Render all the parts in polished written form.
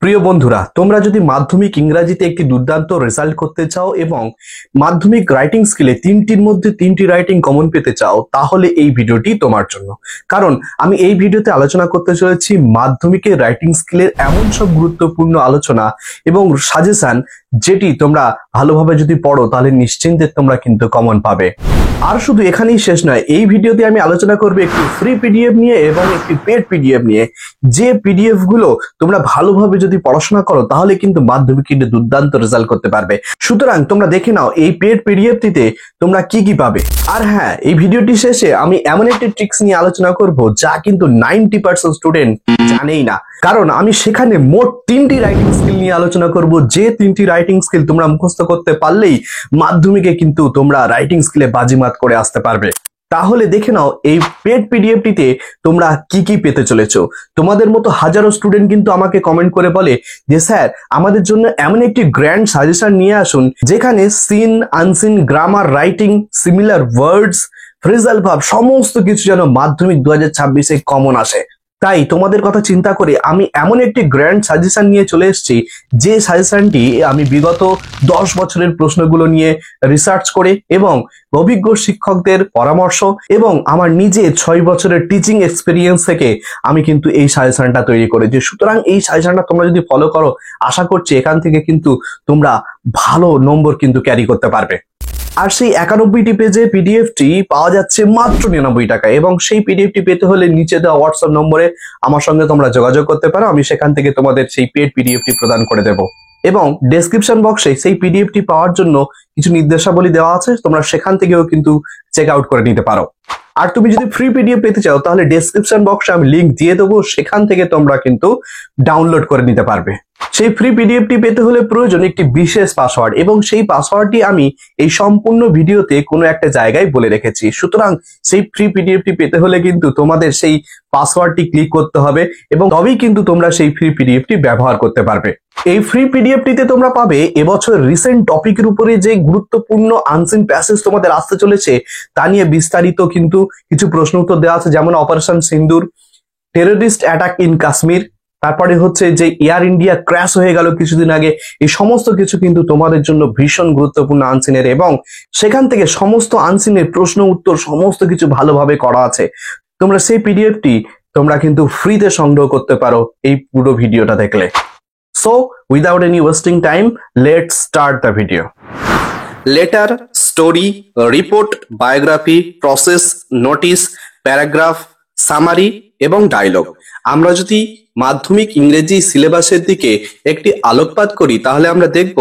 প্রিয় বন্ধুরা, তোমরা যদি মাধ্যমিক ইংরাজিতে একটি দুর্দান্ত রেজাল্ট করতে চাও এবং মাধ্যমিক রাইটিং স্কিলে তিনটির মধ্যে তিনটি রাইটিং কমন পেতে চাও, তাহলে এই ভিডিওটি তোমার জন্য। কারণ আমি এই ভিডিওতে আলোচনা করতে চলেছি মাধ্যমিকের রাইটিং স্কিলের এমন সব গুরুত্বপূর্ণ আলোচনা এবং সাজেশন যেটি তোমরা ভালোভাবে যদি পড়ো তাহলে নিশ্চিন্তে তোমরা কিন্তু কমন পাবে। আর শুধু এখানেই শেষ নয়, এই ভিডিওতে আমি আলোচনা করব একটি ফ্রি পিডিএফ নিয়ে এবং একটি পেড পিডিএফ নিয়ে। যে পিডিএফ গুলো তোমরা ভালোভাবে যদি পড়াশোনা করো তাহলে কিন্তু মাধ্যমিকে দুর্দান্ত রেজাল্ট করতে পারবে। সুতরাং তোমরা দেখে নাও এই পেড পিডিএফটিতে তোমরা কি কি পাবে। আর হ্যাঁ, এই ভিডিওটি শেষে আমি এমন একটি ট্রিক্স নিয়ে আলোচনা করব যা কিন্তু 90% স্টুডেন্ট জানেই না। কারণ আমি সেখানে মোট 3টি রাইটিং স্কিল নিয়ে আলোচনা করব, যে 3টি রাইটিং স্কিল তোমরা মুখস্থ করতে পারলেই মাধ্যমিকে কিন্তু তোমরা রাইটিং স্কিলে বাজিমাত করে আসতে পারবে। তাহলে দেখে নাও এই পেড পিডিএফটিতে তোমরা কি কি পেতে চলেছো। তোমাদের মতো হাজারো স্টুডেন্ট কিন্তু আমাকে কমেন্ট করে বলে যে স্যার, আমাদের জন্য এমন একটি গ্র্যান্ড সাজেশন নিয়ে আসুন যেখানে seen, unseen, grammar, writing, similar words, phrasal verb সমস্ত কিছু যেন মাধ্যমিক 2026-এ কমন আসে। তাই তোমাদের কথা চিন্তা করে আমি এমন একটি গ্র্যান্ড সাজেশন নিয়ে চলে এসেছি, যে সাজেশনটি আমি বিগত 10 বছরের প্রশ্নগুলো নিয়ে রিসার্চ করে এবং অভিজ্ঞ শিক্ষকদের পরামর্শ এবং আমার নিজে 6 বছরের টিচিং এক্সপিরিয়েন্স থেকে আমি কিন্তু এই সাজেশনটা তৈরি করেছি। সুতরাং এই সাজেশনটা তোমরা যদি ফলো করো, আশা করছি এখান থেকে কিন্তু তোমরা ভালো নম্বর কিন্তু ক্যারি করতে পারবে। আর সেই 91টি পেজে পিডিএফটি পাওয়া যাচ্ছে মাত্র 99 টাকায় এবং সেই পিডিএফটি পেতে হলে নিচে দেওয়া হোয়াটসঅ্যাপ নম্বরে আমার সঙ্গে তোমরা যোগাযোগ করতে পারো। আমি সেখান থেকে তোমাদের সেই পেড পিডিএফটি প্রদান করে দেব এবং ডেসক্রিপশন বক্সে সেই পিডিএফটি পাওয়ার জন্য কিছু নির্দেশাবলী দেওয়া আছে, তোমরা সেখান থেকেও কিন্তু চেক আউট করে নিতে পারো। আর তুমি যদি ফ্রি পিডিএফ পেতে চাও তাহলে ডেসক্রিপশন বক্সে আমি লিংক দিয়ে দেবো, সেখান থেকে তোমরা কিন্তু ডাউনলোড করে নিতে পারবে। সেই ফ্রি পিডিএফটি পেতে হলে প্রয়োজন একটি বিশেষ পাসওয়ার্ড এবং সেই পাসওয়ার্ডটি আমি এই সম্পূর্ণ ভিডিওতে কোনো একটা জায়গায় বলে রেখেছি। সুতরাং সেই ফ্রি পিডিএফটি পেতে হলে কিন্তু তোমাদের সেই পাসওয়ার্ডটি ক্লিক করতে হবে এবং তবেই কিন্তু তোমরা সেই ফ্রি পিডিএফটি ব্যবহার করতে পারবে। এই ফ্রি পিডিএফটিতে তোমরা পাবে এবছর রিসেন্ট টপিকের উপরে যে গুরুত্বপূর্ণ আনসিন প্যাসেজ তোমাদের আসতে চলেছে তা নিয়ে বিস্তারিত কিন্তু কিছু প্রশ্ন উত্তর দেওয়া আছে, যেমন operation Sindoor, terrorist attack in Kashmir, তারপরে হচ্ছে যে এয়ার ইন্ডিয়া ক্র্যাশ হয়ে গেল কিছুদিন আগে। এই সমস্ত কিছু কিন্তু তোমাদের জন্য ভীষণ গুরুত্বপূর্ণ আনসিনের এবং সেখান থেকে সমস্ত আনসিনের প্রশ্ন উত্তর সমস্ত কিছু ভালোভাবে করা আছে। তোমরা সেই পিডিএফটি তোমরা কিন্তু ফ্রিতে সংগ্রহ করতে পারো এই পুরো ভিডিওটা দেখলে। So without any wasting time, let's start the video. Letter, story, report, biography, process, notice, paragraph, summary এবং ডায়লগ। আমরা যদি মাধ্যমিক ইংরেজি সিলেবাসের দিকে একটি আলোকপাত করি তাহলে আমরা দেখব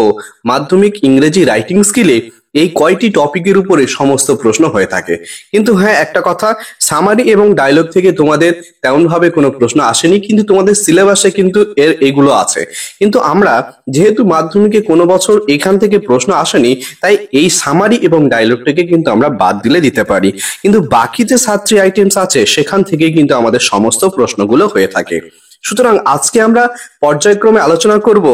মাধ্যমিক ইংরেজি রাইটিং স্কিলে এই কয়টি টপিকের উপরে সমস্ত প্রশ্ন হয়ে থাকে। কিন্তু হ্যাঁ, একটা কথা, সামারি এবং ডায়লগ থেকে তোমাদের তেমন ভাবে কোনো প্রশ্ন আসেনি, কিন্তু তোমাদের সিলেবাসে কিন্তু এগুলো আছে। কিন্তু আমরা যেহেতু মাধ্যমিকে কোনো বছর এখান থেকে প্রশ্ন আসেনি, তাই এই সামারি এবং ডায়লগটাকে কিন্তু আমরা বাদ দিতে পারি। কিন্তু বাকি যে 7টি আইটেমস আছে সেখান থেকে কিন্তু আমাদের সমস্ত প্রশ্নগুলো হয়ে থাকে। সুতরাং আজকে আমরা পর্যায়ক্রমে আলোচনা করব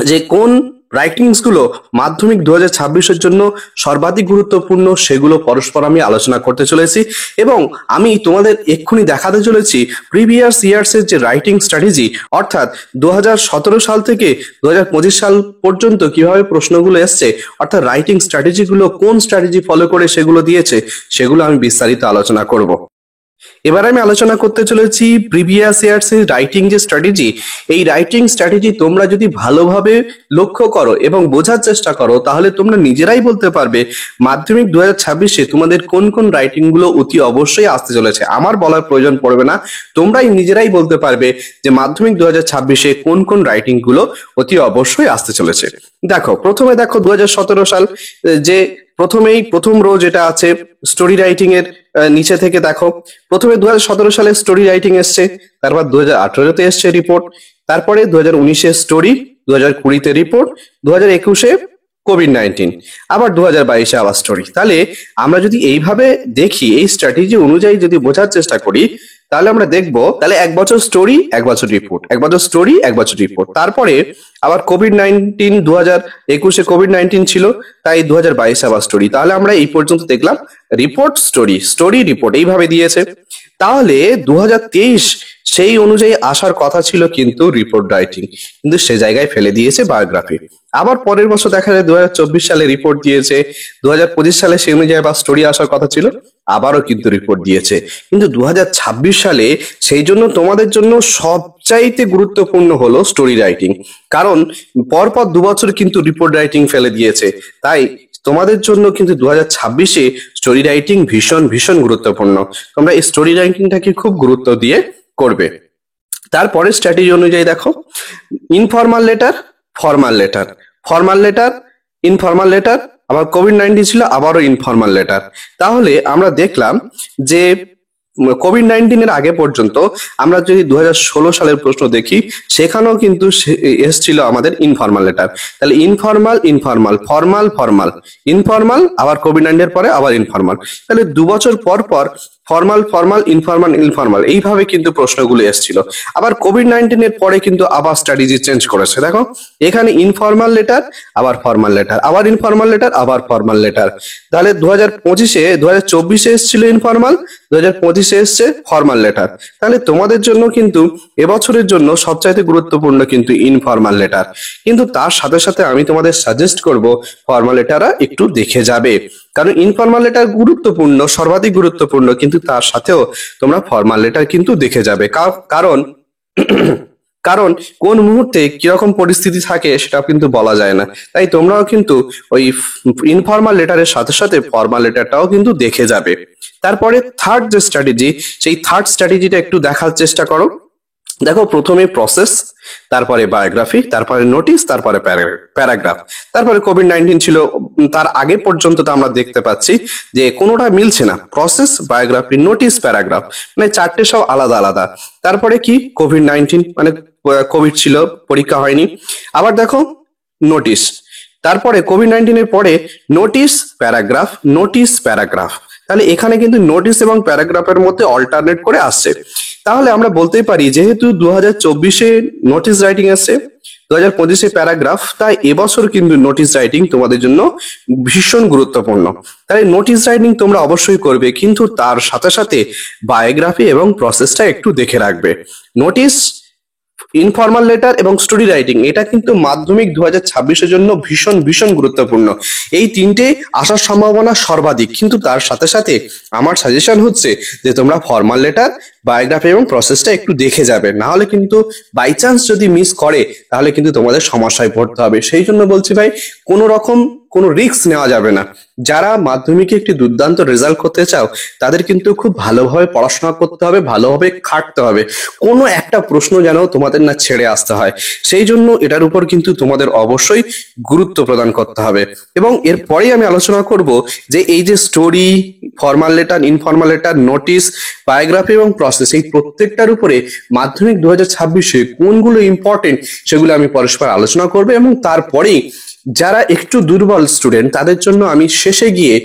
যে কোন রাইটিংস গুলো মাধ্যমিক 2026-এর জন্য সর্বাধিক গুরুত্বপূর্ণ, সেগুলো পরস্পর আমি আলোচনা করতে চলেছি এবং আমি তোমাদের এক্ষুনি দেখাতে চলেছি প্রিভিয়াস ইয়ার্স এর যে রাইটিং স্ট্র্যাটেজি, অর্থাৎ 2017 সাল থেকে 2025 সাল পর্যন্ত কিভাবে প্রশ্নগুলো এসছে, অর্থাৎ রাইটিং স্ট্র্যাটেজি গুলো কোন স্ট্র্যাটেজি ফলো করে সেগুলো দিয়েছে, সেগুলো আমি বিস্তারিত আলোচনা করব। এবার আমি আলোচনা করতে চলেছি প্রিভিয়াস ইয়ার্স এর রাইটিং যে স্ট্র্যাটেজি। এই রাইটিং স্ট্র্যাটেজি তোমরা যদি ভালোভাবে লক্ষ্য করো এবং বোঝার চেষ্টা করো তাহলে তোমরা নিজেরাই বলতে পারবে মাধ্যমিক 2026-এ তোমাদের কোন কোন রাইটিং গুলো অতি অবশ্যই আসতে চলেছে। আমার বলার প্রয়োজন পড়বে না, তোমরাই নিজেরাই বলতে পারবে যে মাধ্যমিক 2026-এ কোন কোন রাইটিং গুলো অতি অবশ্যই আসতে চলেছে। প্রথমে দেখো 2017 সাল, যে প্রথম রো যেটা আছে স্টোরি রাইটিং এর নিচে থেকে দেখো, প্রথমে 2017 সালে স্টোরি রাইটিং এসছে, তারপর 2018-তে এসছে রিপোর্ট, তারপরে 2019-এ স্টোরি, 2020-তে রিপোর্ট, 2021-এ কোভিড-19, আবার 2022-এ আবার স্টোরি। তাহলে আমরা যদি এইভাবে দেখি, এই স্ট্র্যাটেজি অনুযায়ী যদি বোঝার চেষ্টা করি, তাহলে আমরা দেখবো তাহলে 1 বছর স্টোরি, 1 বছর রিপোর্ট, 1 বছর স্টোরি, 1 বছর রিপোর্ট। তারপরে আবার কোভিড-19, 2021-এ কোভিড-19 ছিল, তাই 2022-এ আবার স্টোরি। তাহলে আমরা এই পর্যন্ত দেখলাম রিপোর্ট স্টোরি, স্টোরি রিপোর্ট, এইভাবে দিয়েছে। তাহলে 2023 সেই অনুযায়ী আসার কথা ছিল কিন্তু রিপোর্ট রাইটিং, কিন্তু সে জায়গায় ফেলে দিয়েছে বায়োগ্রাফি। আবার পরের বছর দেখা যায় 2024 সালে রিপোর্ট দিয়েছে, 2025 সালে সেই অনুযায়ী আবার স্টোরি আসার কথা ছিল, আবারও কিন্তু রিপোর্ট দিয়েছে। কিন্তু 2026 সালে সেই জন্য তোমাদের জন্য সবচাইতে গুরুত্বপূর্ণ হলো স্টোরি রাইটিং, কারণ পরপর 2 বছর কিন্তু রিপোর্ট রাইটিং ফেলে দিয়েছে। তাই তোমাদের জন্য কিন্তু 2026-এ স্টোরি রাইটিং ভীষণ ভীষণ গুরুত্বপূর্ণ। তোমরা এই স্টোরি রাইটিংটাকে খুব গুরুত্ব দিয়ে করবে। তারপরে স্ট্র্যাটেজি অনুযায়ী দেখো, informal letter, formal letter, formal letter, informal letter, আবার কোভিড-19 ছিল, আবারও ইনফর্মাল লেটার। তাহলে আমরা দেখলাম যে কোভিড-19 এর আগে পর্যন্ত আমরা যদি 2016 সালের প্রশ্ন দেখি, সেখানেও কিন্তু এসছিল আমাদের ইনফর্মাল লেটার। তাহলে informal, informal, formal, formal, informal, আবার কোভিড-19 এর পরে আবার ইনফর্মাল। তাহলে 2 বছর পর পর ফর্মাল, ফর্মাল, ইনফর্মাল, ইনফর্মাল, এইভাবে কিন্তু প্রশ্নগুলো এসেছিল। আবার কোভিড-19 এর পরে কিন্তু আবার স্ট্র্যাটেজি চেঞ্জ করেছে। দেখো এখানে ইনফর্মাল লেটার, আবার ফর্মাল লেটার, আবার ইনফর্মাল লেটার, আবার ফর্মাল লেটার। তাহলে 2024-এ এসেছিল ইনফর্মাল, 2025-এ এসছে ফর্মাল লেটার। তাহলে তোমাদের জন্য কিন্তু এবছরের জন্য সবচাইতে গুরুত্বপূর্ণ কিন্তু ইনফর্মাল লেটার। কিন্তু তার সাথে সাথে আমি তোমাদের সাজেস্ট করব ফর্মাল লেটাররা একটু দেখে যাবে, কারণ ইনফর্মাল লেটার গুরুত্বপূর্ণ, সর্বাধিক গুরুত্বপূর্ণ, কিন্তু তার সাথেও তোমরা ফর্মাল লেটার কিন্তু দেখে যাবে। কারণ কারণ কোন মুহূর্তে কিরকম পরিস্থিতি থাকে সেটা কিন্তু বলা যায় না। তাই তোমরাও কিন্তু ওই ইনফর্মাল লেটারের সাথে সাথে ফর্মাল লেটারটাও কিন্তু দেখে যাবে। তারপরে থার্ড যে স্ট্র্যাটেজি, সেই থার্ড স্ট্র্যাটেজিটা একটু দেখার চেষ্টা করো। দেখো প্রথমে প্রসেস, তারপরে বায়োগ্রাফি, তারপরে নোটিশ, তারপরে প্যারাগ্রাফ। তারপরে কোভিড-19 ছিল, তার আগে পর্যন্ত তো আমরা দেখতে পাচ্ছি যে কোনোটা মিলছে না, প্রসেস, বায়োগ্রাফি, নোটিশ, প্যারাগ্রাফ, মানে চারটে সব আলাদা আলাদা। তারপরে কি কোভিড-19, মানে কোভিড ছিল, পরীক্ষা হয়নি। আবার দেখো নোটিশ, তারপরে কোভিড-19 এর পরে নোটিশ, প্যারাগ্রাফ, নোটিশ, প্যারাগ্রাফ। তাহলে এখানে কিন্তু নোটিশ এবং প্যারাগ্রাফের মধ্যে অল্টারনেট করে আসছে। তাহলে আমরা বলতেই পারি যেহেতু 2024-এ নোটিশ রাইটিং আসছে, 2025-এ প্যারাগ্রাফ, তাই এবছর কিন্তু নোটিশ রাইটিং তোমাদের জন্য ভীষণ গুরুত্বপূর্ণ। তাই নোটিশ রাইটিং তোমরা অবশ্যই করবে, কিন্তু তার সাথে সাথে বায়োগ্রাফি এবং প্রসেসটা একটু দেখে রাখবে। নোটিশ, ইনফর্মাল লেটার এবং স্টোরি রাইটিং, এটা কিন্তু মাধ্যমিক 2026-এর জন্য ভীষণ ভীষণ গুরুত্বপূর্ণ। এই তিনটে আসার সম্ভাবনা সর্বাধিক, কিন্তু তার সাথে সাথে আমার সাজেশন হচ্ছে যে তোমরা ফর্মাল লেটার, বায়োগ্রাফি এবং প্রসেসটা একটু দেখে যাবে, না হলে কিন্তু বাই চান্স যদি মিস করে তাহলে কিন্তু তোমাদের সমস্যায় পড়তে হবে। সেই জন্য বলছি ভাই, কোনো রকম কোনো রিস্ক নেওয়া যাবে না। যারা মাধ্যমিকে একটি দুর্দান্ত রেজাল্ট করতে চাও তাদের কিন্তু খুব ভালোভাবে পড়াশোনা করতে হবে, ভালোভাবে খাটতে হবে, কোনো একটা প্রশ্ন যেন তোমাদের না ছেড়ে আসতে হয়। সেই জন্য এটার উপর কিন্তু তোমাদের অবশ্যই গুরুত্ব প্রদান করতে হবে। এবং এরপরেই আমি আলোচনা করব যে এই যে story, formal letter, informal letter, notice, biography এবং প্রসেস, এই প্রত্যেকটার উপরে মাধ্যমিক 2026-এ কোনগুলো ইম্পর্টেন্ট সেগুলো আমি পরস্পর আলোচনা করবো। এবং তারপরেই যারা একটু দুর্বল স্টুডেন্ট তাদের জন্য আমি শেষে গিয়ে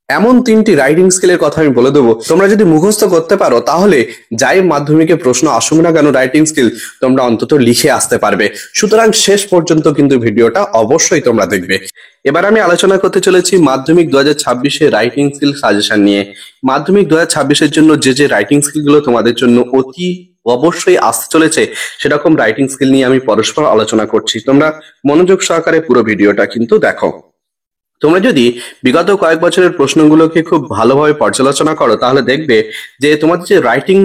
এমন তিনটি রাইটিং স্কিলের কথা আমি বলে দেবো, তোমরা যদি মুখস্থ করতে পারো তাহলে যাই মাধ্যমিকে প্রশ্ন আসুক না কেন, রাইটিং স্কিল তোমরা অন্তত লিখে আসতে পারবে। সুতরাং শেষ পর্যন্ত কিন্তু ভিডিওটা অবশ্যই তোমরা দেখবে। এবার আমি আলোচনা করতে চলেছি মাধ্যমিক 2026-এ রাইটিং স্কিল সাজেশন নিয়ে। মাধ্যমিক 2026-এর জন্য যে রাইটিং স্কিলগুলো তোমাদের জন্য অতি অবশ্যই আসতে চলেছে, সেরকম রাইটিং স্কিল নিয়ে আমি পরস্পর আলোচনা করছি। তোমরা মনোযোগ সহকারে পুরো ভিডিওটা কিন্তু দেখো। তোমরা যদি বিগত কয়েক বছরের প্রশ্নগুলোকে খুব ভালোভাবে পর্যালোচনা করো তাহলে দেখবে যে তোমাদের যে রাইটিং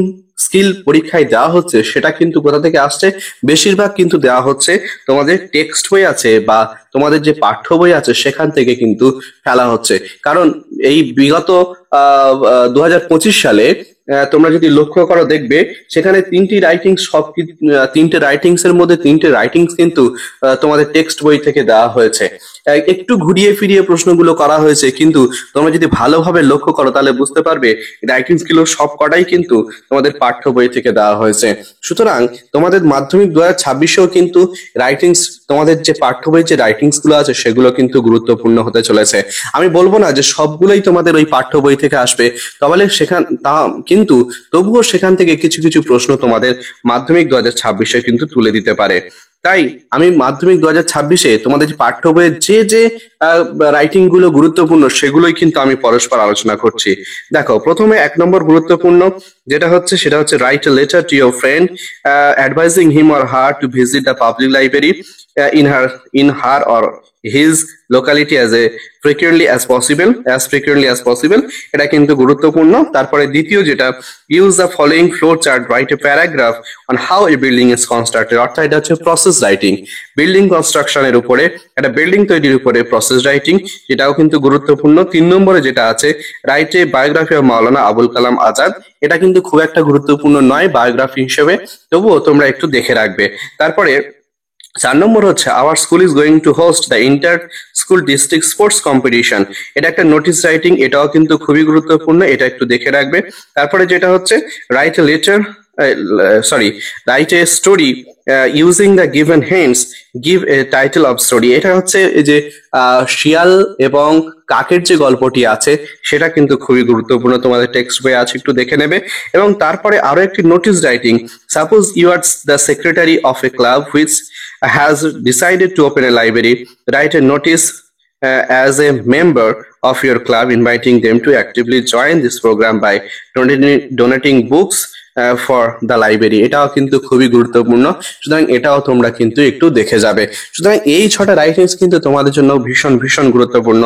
স্কিল পরীক্ষায় দেওয়া হচ্ছে সেটা কিন্তু কোথা থেকে আসছে, বেশিরভাগ কিন্তু দেওয়া হচ্ছে তোমাদের টেক্সট বই আছে বা তোমাদের যে পাঠ্য বই আছে সেখান থেকে কিন্তু ফেলা হচ্ছে। কারণ এই বিগত 2025 সালে তোমরা যদি লক্ষ্য করো দেখবে সেখানে তিনটে রাইটিংস এর মধ্যে তিনটে রাইটিংস কিন্তু তোমাদের টেক্সট বই থেকে দেওয়া হয়েছে। একটু ঘুরিয়ে ফিরিয়ে প্রশ্নগুলো করা হয়েছে, কিন্তু তোমরা যদি ভালোভাবে লক্ষ্য করো তাহলে বুঝতে পারবে রাইটিং স্কিল সব কটাই কিন্তু তোমাদের পাঠ্য বই থেকে দেওয়া হয়েছে। সুতরাং তোমাদের মাধ্যমিক 2026-এও কিন্তু রাইটিংস, তোমাদের যে পাঠ্য বই যে রাইটিংস গুলো আছে সেগুলো কিন্তু গুরুত্বপূর্ণ হতে চলেছে। আমি বলবো না যে সবগুলোই তোমাদের ওই পাঠ্য বই থেকে আসবে, তাহলে কিন্তু তবুও সেখান থেকে কিছু কিছু প্রশ্ন তোমাদের মাধ্যমিক 2026-এ কিন্তু তুলে দিতে পারে। তাই আমি মাধ্যমিক 2026-এ তোমাদের পাঠ্য বইয়ের যে যে রাইটিং গুলো গুরুত্বপূর্ণ সেগুলোই কিন্তু আমি পরস্পর আলোচনা করছি। দেখো, প্রথমে 1 নম্বর গুরুত্বপূর্ণ সেটা হচ্ছে write a letter to your friend advising him or her to visit the public library in her or his locality as frequently as possible। এটা কিন্তু গুরুত্বপূর্ণ। তারপরে দ্বিতীয় যেটা, use the following flow chart, write a paragraph on how A building is constructed. অর্থাৎ এটা হচ্ছে process writing, building কনস্ট্রাকশনের উপরে, একটা বিল্ডিং তৈরির উপরে প্রসেস রাইটিং, যেটাও কিন্তু গুরুত্বপূর্ণ। 3 নম্বরে যেটা আছে, write a biography of Maulana Abul Kalam Azad. এটা কিন্তু খুব একটা গুরুত্বপূর্ণ নয় বায়োগ্রাফি হিসেবে, তবুও তোমরা একটু দেখে রাখবে। তারপরে 4 নম্বর হচ্ছে, our school is going to host the inter school district sports competition. এটা একটা নোটিস রাইটিং, এটাও কিন্তু খুবই গুরুত্বপূর্ণ, এটা একটু দেখে রাখবে। তারপরে যেটা হচ্ছে, write a letter write a story using the given hints, give a title of story. এটা হচ্ছে এই যে শিয়াল এবং কাকের যে গল্পটি আছে সেটা কিন্তু খুবই গুরুত্বপূর্ণ, তোমাদের টেক্সট বই আছে, একটু দেখে নেবে। এবং তারপরে আরো একটি notice writing, suppose you are the secretary of a club which has decided to open a library, write a notice as a member of your club inviting them to actively join this program by donating books for the library। এটাও কিন্তু খুবই গুরুত্বপূর্ণ, সুতরাং এটাও তোমরা কিন্তু একটু দেখে যাবে। সুতরাং এই 6টা রাইটিংস কিন্তু তোমাদের জন্য ভীষণ ভীষণ গুরুত্বপূর্ণ।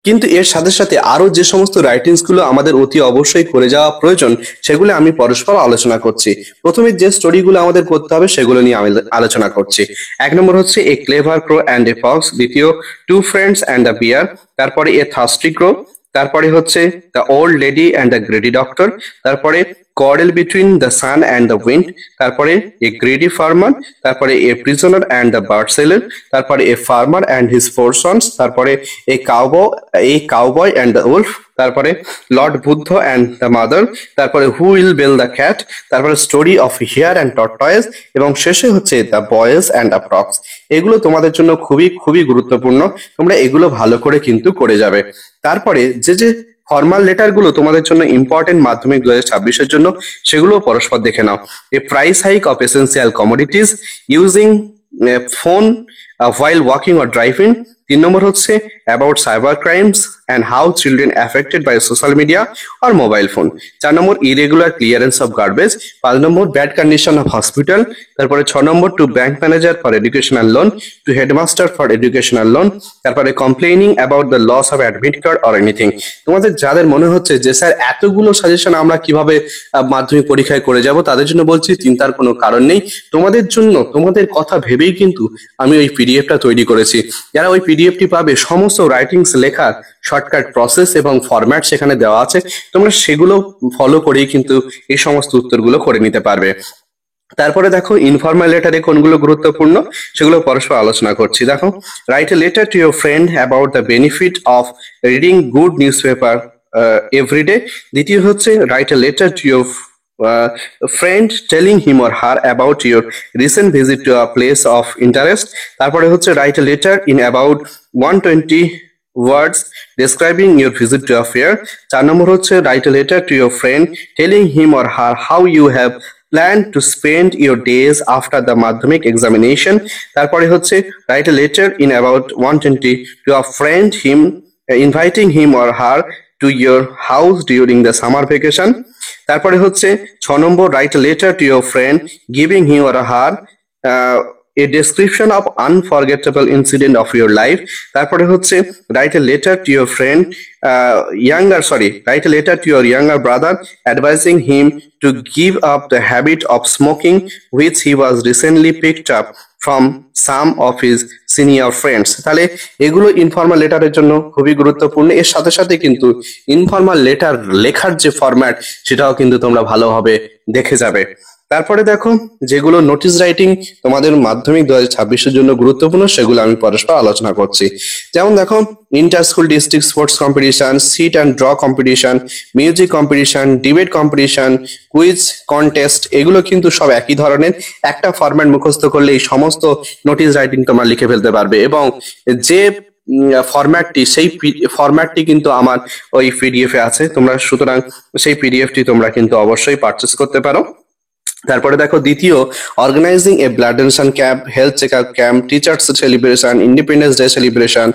কিন্তু এর সাথে সাথে আরো যে সমস্ত রাইটিংস গুলো আমাদের অতি অবশ্যই করে যাওয়া প্রয়োজন সেগুলো আমি পরস্পর আলোচনা করছি। প্রথমে যে স্টোরিগুলো আমাদের করতে হবে সেগুলো নিয়ে আমি আলোচনা করছি। 1 নম্বর হচ্ছে a clever crow and a fox, দ্বিতীয় two friends and the bear, তারপরে এ থার্স্টি ক্রো, তারপরে হচ্ছে the old lady and the greedy doctor, তারপরে quarrel between the sun and the wind, তারপরে a greedy farmer, তারপরে a prisoner and the bird seller, তারপরে a farmer and his 4 sons, তারপরে a cowboy and the wolf, তারপরে Lord Buddha and the mother, তারপরে who will build the cat, তারপরে story of hare and tortoise, এবং শেষে হচ্ছে the boys and the frogs। এগুলো তোমাদের জন্য খুবই খুবই গুরুত্বপূর্ণ, তোমরা এগুলো ভালো করে কিন্তু করে যাবে। তারপরে যে ফর্মাল লেটার গুলো তোমাদের জন্য ইম্পর্টেন্ট মাধ্যমিক 2026-এর জন্য, সেগুলো পরস্পর দেখে নাও। A price hike of essential commodities, using phone while walking or driving। 3 number হচ্ছে about cyber crimes and how children affected by social media or mobile phone. 4 number irregular clearance of garbage. 5 number bad condition of hospital. তারপরে 6 number to bank manager for educational loan, to headmaster for educational loan. তারপরে complaining about the loss of admit card or anything. তোমাদের যাদের মনে হচ্ছে যে sir এতগুলো suggestion আমরা কিভাবে মাধ্যমিক পরীক্ষায় করে যাব, তাদের জন্য বলছি চিন্তার কোনো কারণ নেই। তোমাদের জন্য, তোমাদের কথা ভেবেই কিন্তু আমি ওই পিডিএফটা তৈরি করেছি। যারা ওই পিডিএফটি পাবে, সমস্ত রাইটিংস লেখার শর্টকাট প্রসেস এবং ফরম্যাট সেখানে দেওয়া আছে, তোমরা সেগুলো ফলো করেই কিন্তু এই সমস্ত উত্তরগুলো করে নিতে পারবে। তারপরে দেখো ইনফর্মাল লেটারে কোনগুলো গুরুত্বপূর্ণ সেগুলো পরস্পর আলোচনা করছি। দেখো, write a letter to your friend about the benefit of reading good newspaper every day. দ্বিতীয় হচ্ছে write a letter to your friend telling him or her about your recent visit to a place of interest। তারপরে হচ্ছে write a letter in about 120 words describing your visit to a fair। 4 নম্বর হচ্ছে write a letter to your friend telling him or her how you have planned to spend your days after the madhyamik examination। তারপরে হচ্ছে write a letter in about 120 to a friend inviting him or her to your house during the summer vacation। তারপরে হচ্ছে 6 number write a letter to your friend giving him or her a description of unforgettable incident of your life। তারপরে হচ্ছে write a letter to your friend write a letter to your younger brother advising him to give up the habit of smoking which he was recently picked up from some of his senior friends। তাহলে এগুলো informal লেটারের জন্য খুবই গুরুত্বপূর্ণ। এর সাথে সাথে কিন্তু informal letter লেখার যে ফরম্যাট সেটাও কিন্তু তোমরা ভালোভাবে দেখে যাবে। তারপরে দেখো যেগুলো নোটিশ রাইটিং তোমাদের মাধ্যমিক 2026-এর জন্য গুরুত্বপূর্ণ সেগুলো আমি পরস্পর আলোচনা করছি। যেমন দেখো inter school district sports competition, sit and draw competition, music competition, debate competition, quiz contest, এগুলো কিন্তু সব একই ধরনের। একটা ফরম্যাট মুখস্থ করলে এই সমস্ত নোটিশ রাইটিং তোমরা লিখে ফেলতে পারবে, এবং যে ফরম্যাটটি সেই ফরম্যাটটি কিন্তু আমার ওই পিডিএফ এ আছে, তোমরা সুতরাং সেই পিডিএফটি তোমরা কিন্তু অবশ্যই পারচেস করতে পারো। তারপরে দেখো দ্বিতীয়, organizing a blood donation camp, health checkup camp, teachers celebration, independence day celebration,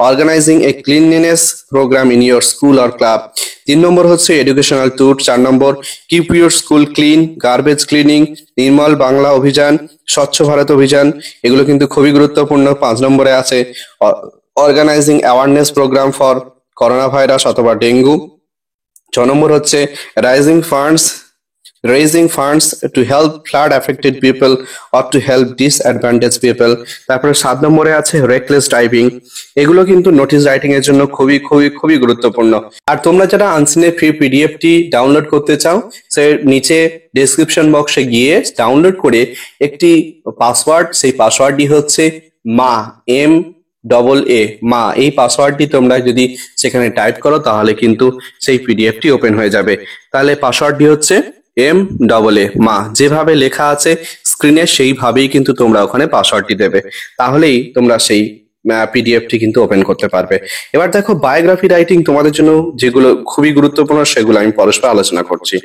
organizing a cleanliness program in your school or club. 3 number হচ্ছে educational tour. 4 number, keep your school clean, garbage cleaning, Nirmal Bangla Abhiyan, স্বচ্ছ ভারত অভিযান, এগুলো কিন্তু খুবই গুরুত্বপূর্ণ। 5 নম্বরে আছে organising awareness programme for coronavirus অথবা ডেঙ্গু। 6 নম্বর হচ্ছে raising funds to help flood affected people or to help disadvantaged people। তারপরে 7 নম্বরে আছে রেকলেস ড্রাইভিং। এগুলো কিন্তু নোটিশ রাইটিং এর জন্য খুবই খুবই খুবই গুরুত্বপূর্ণ। আর তোমরা যারা আনসিনের ফ্রি পিডিএফটি ডাউনলোড করতে চাও, সে নিচে ডেসক্রিপশন বক্সে গিয়ে ডাউনলোড করে একটি পাসওয়ার্ড, সেই পাসওয়ার্ডটি হচ্ছে মা, MAA মা, এই পাসওয়ার্ডটি তোমরা যদি সেখানে টাইপ করো তাহলে কিন্তু সেই পিডিএফটি ওপেন হয়ে যাবে। তাহলে পাসওয়ার্ডটি হচ্ছে MAA মা, যেভাবে লেখা আছে স্ক্রিনে সেইভাবেই কিন্তু তোমরা ওখানে পাসওয়ার্ডটি দেবে, তাহলেই তোমরা সেই পিডিএফটি কিন্তু ওপেন করতে পারবে। এবার দেখো বায়োগ্রাফি রাইটিং তোমাদের জন্য যেগুলো খুবই গুরুত্বপূর্ণ সেগুলো আমি পরস্পর আলোচনা করছি।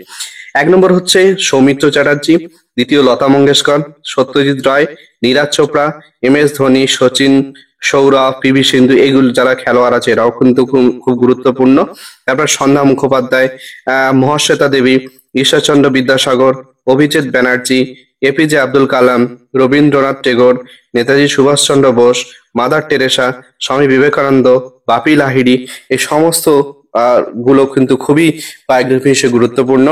1 নম্বর হচ্ছে সৌমিত্র চ্যাটার্জি, দ্বিতীয় লতা মঙ্গেশকর, সত্যজিৎ রায়, নীরাজ চোপড়া, MS ধোনি, সচিন, সৌরভ, PV সিন্ধু, এগুলো যারা খেলোয়াড় আছে এরাও কিন্তু খুব গুরুত্বপূর্ণ। তারপর Sandhya Mukhopadhyay, Mahasweta Devi, Ishwarchandra Vidyasagar, Abhijit Banerjee, APJ Abdul Kalam, Rabindranath Tagore, Netaji Subhash Chandra Bose, mother Teresa, Swami Vivekananda, বাপি লাহিড়ী, এই সমস্ত গুলো কিন্তু খুবই বায়োগ্রাফি হিসেবে গুরুত্বপূর্ণ।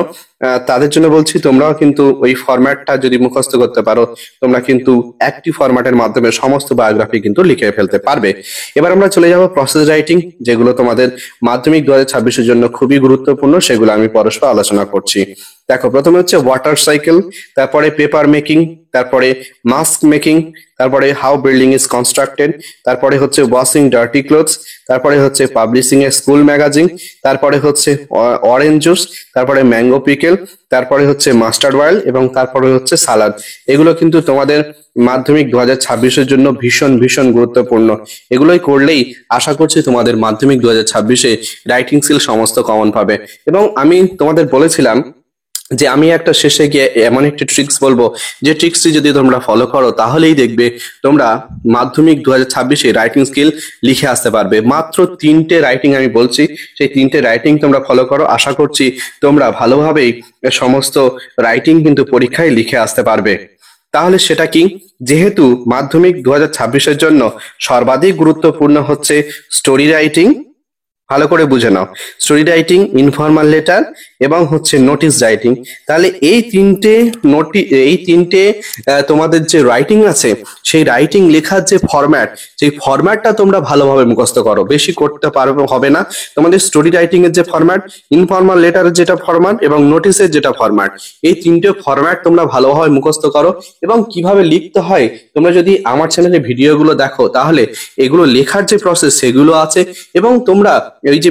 তাদের জন্য বলছি তোমরাও কিন্তু ওই ফরম্যাটটা যদি মুখস্থ করতে পারো, তোমরা কিন্তু একটি ফরম্যাটের মাধ্যমে সমস্ত বায়োগ্রাফি কিন্তু লিখে ফেলতে পারবে। এবার আমরা চলে যাব প্রসেস রাইটিং, যেগুলো তোমাদের মাধ্যমিক 2026-এর জন্য খুবই গুরুত্বপূর্ণ, সেগুলো আমি পরস্পর আলোচনা করছি। দেখো প্রথমে হচ্ছে ওয়াটার সাইকেল, তারপরে পেপার মেকিং, তারপরে মাস্ক মেকিং, তারপরে হাউ বিল্ডিং ইজ কনস্ট্রাক্টেড, তারপরে হচ্ছে ওয়াশিং ডার্টি ক্লোথস, তারপরে হচ্ছে পাবলিশিং এ স্কুল ম্যাগাজিন, তারপরে হচ্ছে অরেঞ্জ জুস, তারপরে ম্যাঙ্গো পিকেল, তারপরে হচ্ছে মাস্টার্ড অয়েল, এবং তারপরে হচ্ছে সালাদ। এগুলো কিন্তু তোমাদের মাধ্যমিক 2026-এর জন্য ভীষণ ভীষণ গুরুত্বপূর্ণ। এগুলোই করলেই আশা করছি তোমাদের মাধ্যমিক 2026-এ রাইটিং স্কিল সমস্ত কমন পাবে। এবং আমি তোমাদের বলেছিলাম যে আমি একটা শেষে গিয়ে এমন একটি ট্রিক্স বলবো, যে ট্রিক্সটি যদি তোমরা ফলো করো তাহলেই দেখবে তোমরা মাধ্যমিক 2026-এ রাইটিং স্কিল লিখে আসতে পারবে। মাত্র 3টে রাইটিং আমি বলছি, সেই 3টে রাইটিং তোমরা ফলো করো, আশা করছি তোমরা ভালোভাবেই সমস্ত রাইটিং কিন্তু পরীক্ষায় লিখে আসতে পারবে। তাহলে সেটা কি? যেহেতু মাধ্যমিক 2026-এর জন্য সর্বাধিক গুরুত্বপূর্ণ হচ্ছে স্টোরি রাইটিং, ভালো করে বুঝে নাও, স্টোরি রাইটিং, ইনফর্মাল লেটার এবং হচ্ছে নোটিশ রাইটিং। তাহলে এই তিনটে তোমাদের যে রাইটিং আছে, সেই রাইটিং লেখার যে ফরম্যাট, সেই ফরম্যাটটা তোমরা ভালোভাবে মুখস্থ করো, বেশি করতে হবে না। তোমাদের স্টোরি রাইটিং এর যে ফরম্যাট, ইনফর্মাল লেটারের যেটা ফরম্যাট এবং নোটিশের যেটা ফরম্যাট, এই 3টে ফরম্যাট তোমরা ভালোভাবে মুখস্থ করো। এবং কিভাবে লিখতে হয়, তোমরা যদি আমার চ্যানেলে ভিডিওগুলো দেখো তাহলে এগুলো লেখার যে প্রসেস সেগুলো আছে। এবং তোমরা এই যে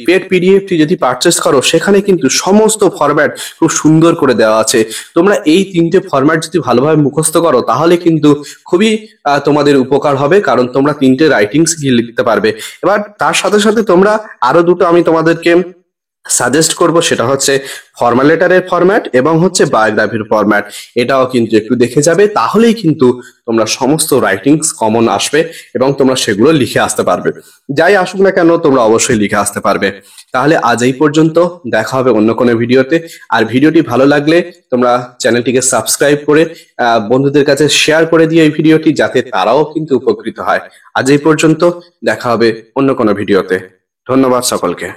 পেড পিডিএফটি যদি পারচেস করো, সেখানে কিন্তু সমস্ত ফরম্যাট খুব সুন্দর করে দেওয়া আছে। তোমরা এই 3টে ফরম্যাট যদি ভালোভাবে মুখস্থ করো তাহলে কিন্তু খুবই তোমাদের উপকার হবে, কারণ তোমরা 3টে রাইটিং স্কিল লিখতে পারবে। এবার তার সাথে সাথে তোমরা আরো দুটো আমি তোমাদেরকে সাজেস্ট করব, সেটা হচ্ছে ফর্মাল লেটারের ফরম্যাট এবং হচ্ছে বায়োগ্রাফির ফরম্যাট। এটাও কিন্তু একটু দেখে যাবে, তাহলেই কিন্তু তোমরা সমস্ত রাইটিংস কমন আসবে এবং তোমরা সেগুলো লিখে আসতে পারবে। যাই আসুক না কেন তোমরা অবশ্যই লিখে আসতে পারবে। তাহলে আজ এই পর্যন্ত, দেখা হবে অন্য কোনো ভিডিওতে। আর ভিডিওটি ভালো লাগলে তোমরা চ্যানেলটিকে সাবস্ক্রাইব করে বন্ধুদের কাছে শেয়ার করে দিও এই ভিডিওটি, যাতে তারাও কিন্তু উপকৃত হয়। আজ এই পর্যন্ত, দেখা হবে অন্য কোনো ভিডিওতে। ধন্যবাদ সকলকে।